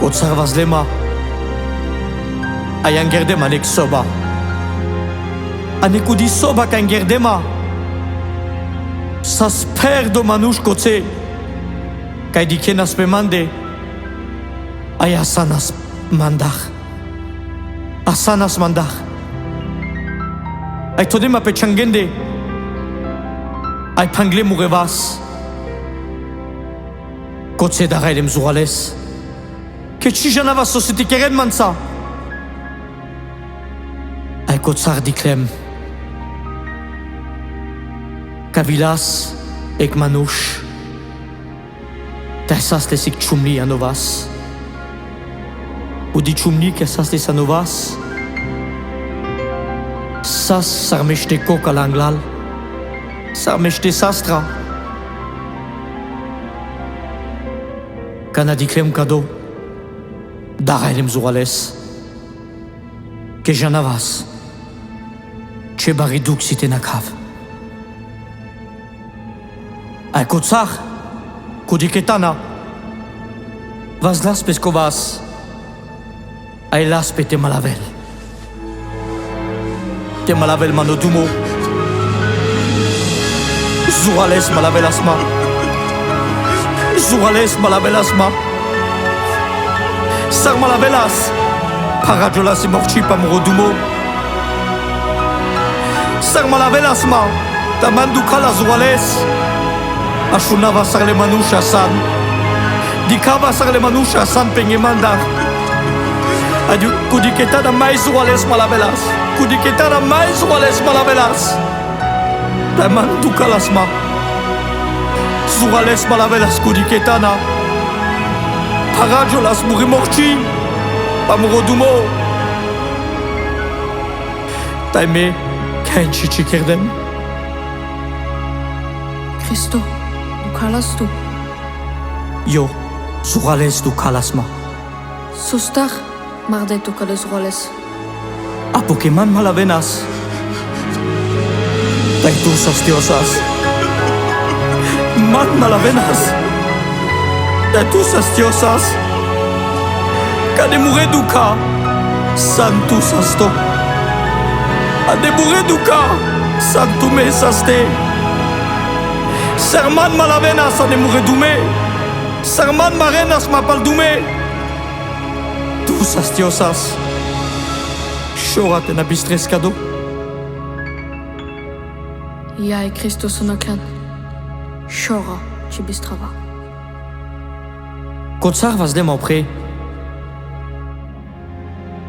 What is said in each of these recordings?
Kotsar vazlema. Ayan gerdem anek soba. Anekudi soba kan gerdema. Sas perdo manush kotse. Kai dikenas pe mande. Aya sanas mandach. Asanas mandach. Ay todema pe changende. Ay pangle murevas. Kotse darailem zurales. Ke chijanava société keren mansa. Ay kotsar diklem. Kavilas ek manush. Taisas lesik chumli anovas. Udi chumli kesas les anovas. Sas sarmește coca la anglal. Sarmește sastra. Kana diklem kado. Darailem zurales. Ke janavas. Ce bariduk si te nakav. Ai kotsar. Kudiketana. Vas las peskovas. Ai las pe te malavel. Te malavel manodumo. Zurales malavel asma. Zurales malavel asma. Sar malavelas. Parajolas e morchi pa morodumo. Sar malavelas ma. Tamandu kala zurales. Ashunava sar le manusha san. Dikava sar le manusha san pengemanda. Adiu kudiketana mais zurales malavelas. Kudiketana mais zurales malavelas. Tamandu kalasma. Zurales malavelas kudiketana. Parajolas murimorchi. Pamurodumo. Taime kenchi chikerdem. Cristo, du kalas tu. Yo, zurales du kalasma. Sostar, marde tu kales roles. A Pokémon malavenas. Taitusas diosas. Man malavenas. Taitusas diosas. Kade mureduka. Santus asto. Ade mureduka. Santume saste. Serman malavenas ade muredume. Serman marenas mapaldume. Tusas diosas. Shorat en abistres kado. Ya e Cristo sonaklan. Shora, chibistrava. Kotsar vazlem opre.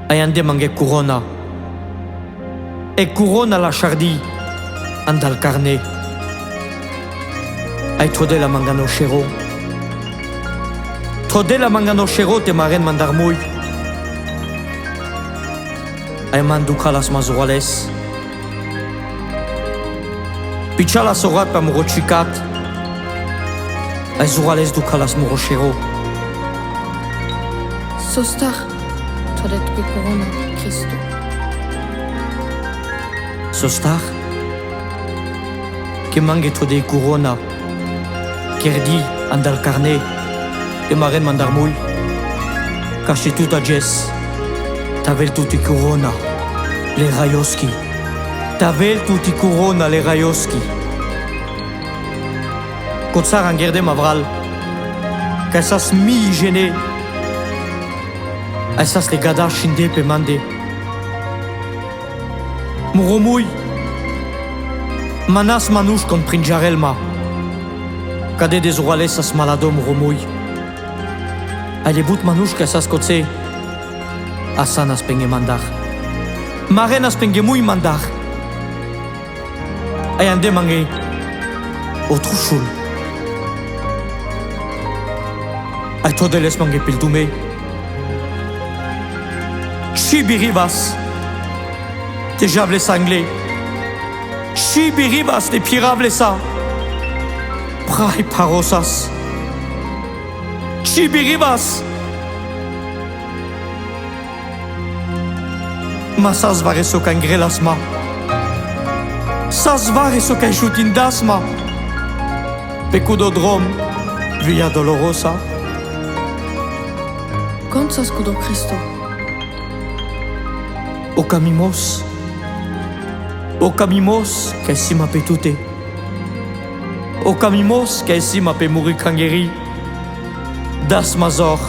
Ayande mange corona. E corona la chardi. Andal carne. Ay tode la mangano shero. Tode la mangano shero te maren mandarmui. Ay mandu kalas mazurales. Pichala sorat pa murochikat. Ay zurales du kalas muroshero. Sostar, todet que corona, Cristo. Sostar. Que mange tode corona. Kerdi andal carne. Te maren mandarmui. Cache tout a Jess. Tavel tutti corona. Le rayoski. Tavel tutti corona le rayoski. Kotsar angerde mavral. Kaisas mi gene. Aisas le gada shinde pe mande. Muromui. Manas manush kon prinjarelma. Kade des orales as malado muromui. Ale but manush kaisas kotse. Asanas penge mandar. Marenas penge muy mandar. Ayande mange. Otru shul. Ay todeles mange pildume. Chibirivas. Te jables anglais. Chibirivas te pirablesa. Prai parosas. Chibirivas. Masas vareso kan grelasma. Sas vareso kan shutindasma. Pecudodrom. Via dolorosa. Conta scudo Cristo. O camimos que si ma pe tute. O camimos que si ma pe mourir kangeri. Das mazor.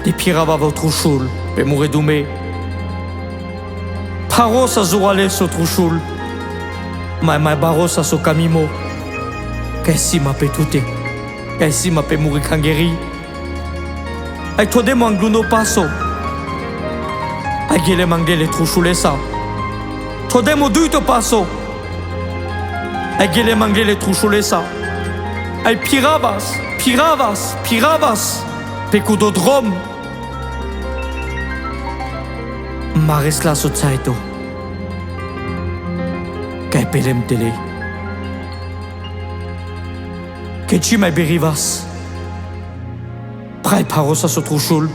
De pirava votre chul pe mourir dume. Paros a zourale so truchul. Mai baros a so camimo. Que si ma pe tute. Que si ma pe mourir kangeri. Ai tode mo angluno paso. Ai gele mangele truchulesa. Tode mo duito paso. Ai gele mangele truchulesa. Ai piravas. Pecudodrom. Mares la so zaito. Kai pelem tele. Que ci mai berivas. Prai paros a so truchul.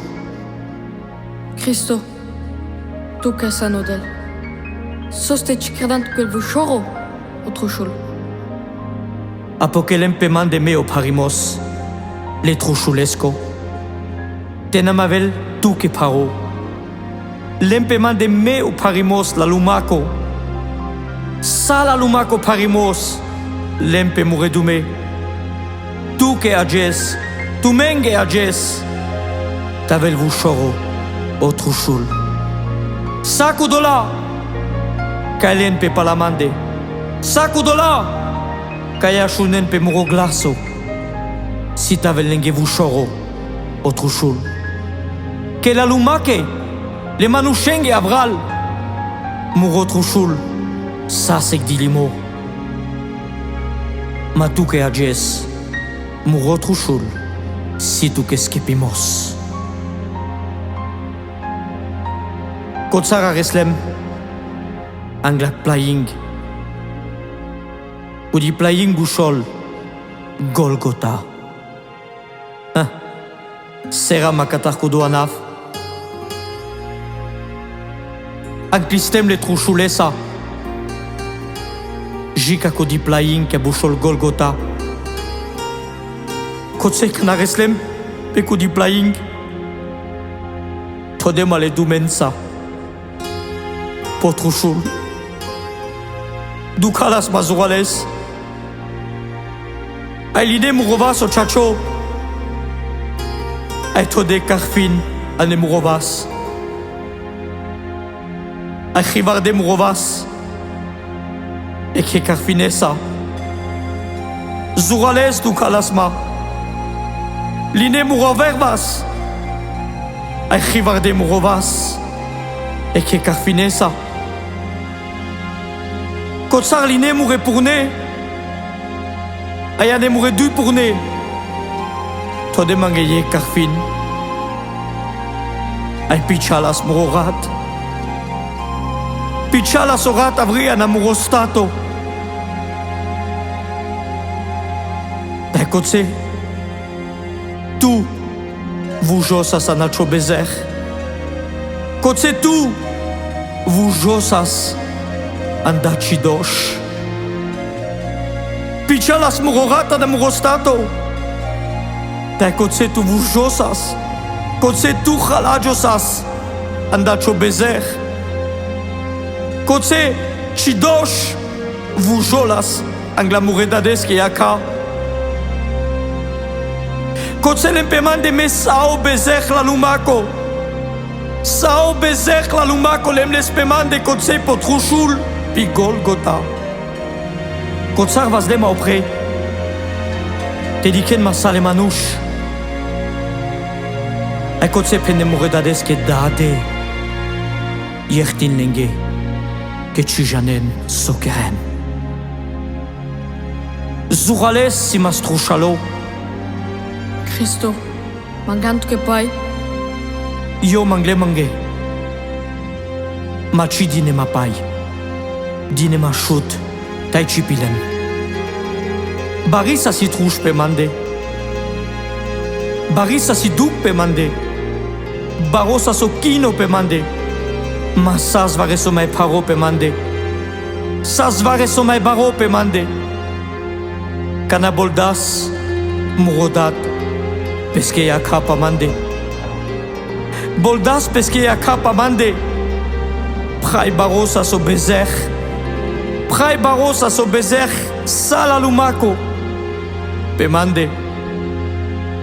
Cristo, tu che sanno del. Soste ci credant quel vushoro o truchul. Apokelem pe mande me o parimos. Le truchulesco. Tenamavel tu que paro. L'empeman de me o parimos la lumaco. Sala lumaco parimos. L'empe muredume. Tu que ages. Tu menge ages. Tavel vushoro o truchul. Sacu dola. Kailen pe palamande. Sacu dola. Kaya shunen pe muro glaso. Si tavel lenge vushoro o truchul. Que la lumake. Le manushenge abral. Muro truchul. Sasek dilimo. Ma tu que ages. Muro truchul. Si tu que skepimos. Kotsara reslem. Anglak playing. Udi playing bushol. Golgota. Sera makatar kodo anaf. Anklistem le truchulesa. Jika kodi playing ke bushol Golgota. Kotsek na reslem pe kodi playing. Todem ale dumensa. Po truchul. Dukalas mazurales. Ailide murovas o chacho. Ai tode karfin ane murovas. Ai chivarde murovas. E que karfinesa. Zurales du kalasma. Line murovervas. Ai chivarde murovas. E que karfinesa. Kotsar line mure pourne. Ayane mure du pourne. Tode mangeye karfin. Ai pichalas murorat. Pichalas orat avria na murostato. Kotse. Tu vujosas a nacho bezer. Kotse tu vujosas andachidosh. Pichalas murorata na murostato. Kotse tu vujosas. Kotse tu halajosas andacho bezer. Kotse chidosh vujolas anglamuredades que yaka. Kotse l'empeman de me sao bezech la lumako. Sao bezech la lumako lem l'espeman de kotse potrushul pi Golgota. Kotsar vazdema opre. Dediken masale manush. E kotse pende muredades que dade. Yertin lenge. Que chujanen sokeren. Zurales si mastrushalo. Cristo, mangant que pai. Yo mangle mange. Machi dine ma pai. Dine ma chut. Tai chipilen. Barisa si trouche pe mande. Barisa si duk pe mande. Barosa so kino pe mande. Ma sas vare so mai paro pe mande. Sas vare so mai baro pe mande. Canaboldas. Murodat. Pesque ya kapa mande. boldas pesque a capa mande. Prai barosa so bezer. Prai barosa so bezer sala lumaco. Pe mande.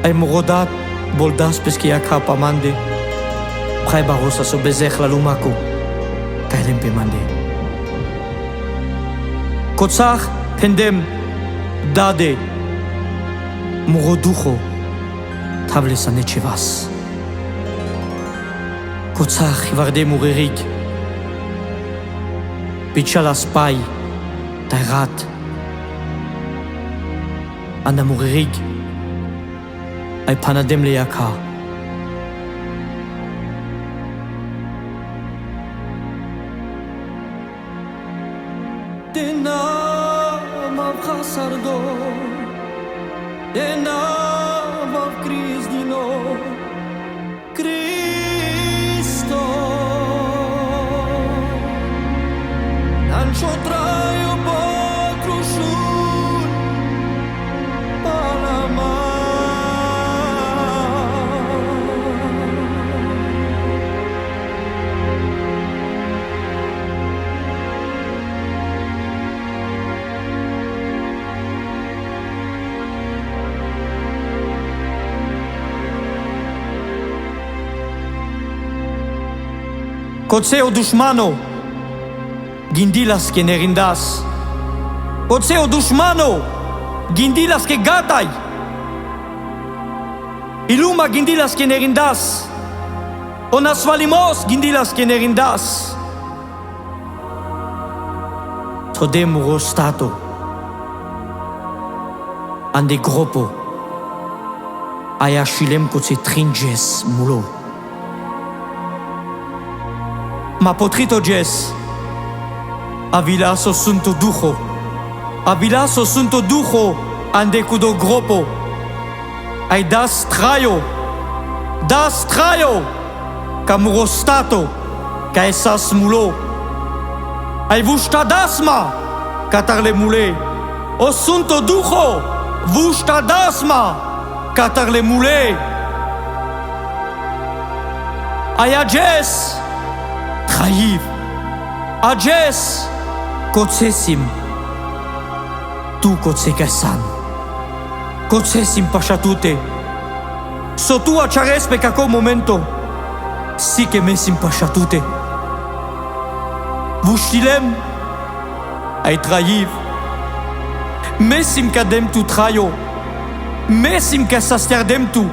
Ai morodat boldas pesque a capa mande. Prai barosa so bezer la lumaco. Kailem pe mande. Kotsach pendem dade. Moroducho. Tablesa nechevas. Kotsach varde muririg. Pichala spai, tairat. Anda muririg. Ai panadem le yaka. Dena mav khasardo. Dena mav krizdino. Cristo. Ancho traio potrushul palama. Cotseo dushmano, gindilas que nerindas. Cotseo dushmano, gindilas que gatai. Iluma gindilas que nerindas. Onasvalimos gindilas que nerindas. Todem rostato. Ande gropo. Ayashilem kotse tringes mulo. Ma potrito jes. Avilaso sunto dujo. Avilaso sunto dujo. Ande kudo gropo. Ai das traio. Das traio. Camurostato. Caesas mulo. Ai vustadasma. Catarle mule. O sunto dujo. Vustadasma. Catarle mule. Ai ajes. Trahiv. Ajes. Kotsesim. Tu kotsekesan. Kotsesim pashatute. So tu achares pe kako momento. Si que mesim pashatute. Vushtilem. Ai trahiv. Mesim kadem tu traio. Mesim ka sastiardem tu.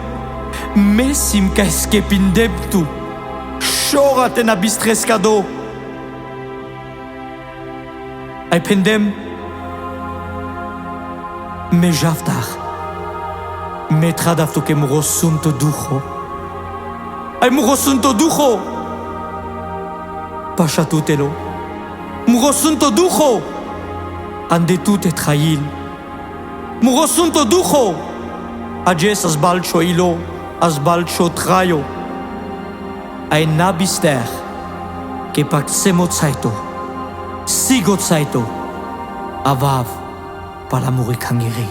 Mesim ka skepindem tu. Shora ten abistrescado. Ai pendem. Me javtar. Me tradafto que murosunto dujo. Ai murosunto dujo. Pashatutelo. Murosunto dujo. Ande tu te trail. Murosunto dujo. Ajes asbalcho ilo. Asbalcho traio. Ai nabister. Que paxemo tsaito. Sigo tsaito. Avav. Palamuri kangiri.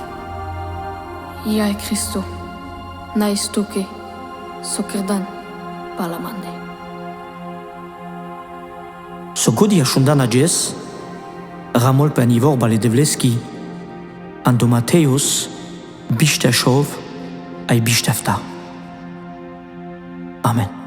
Iai Cristo. Naistuke. Sokerdan. Palamande. Sogodi ashundan ajes. Ramol penivor baledevleski. Ando Mateus. Bishteshov. Ai bishtefta. Amen.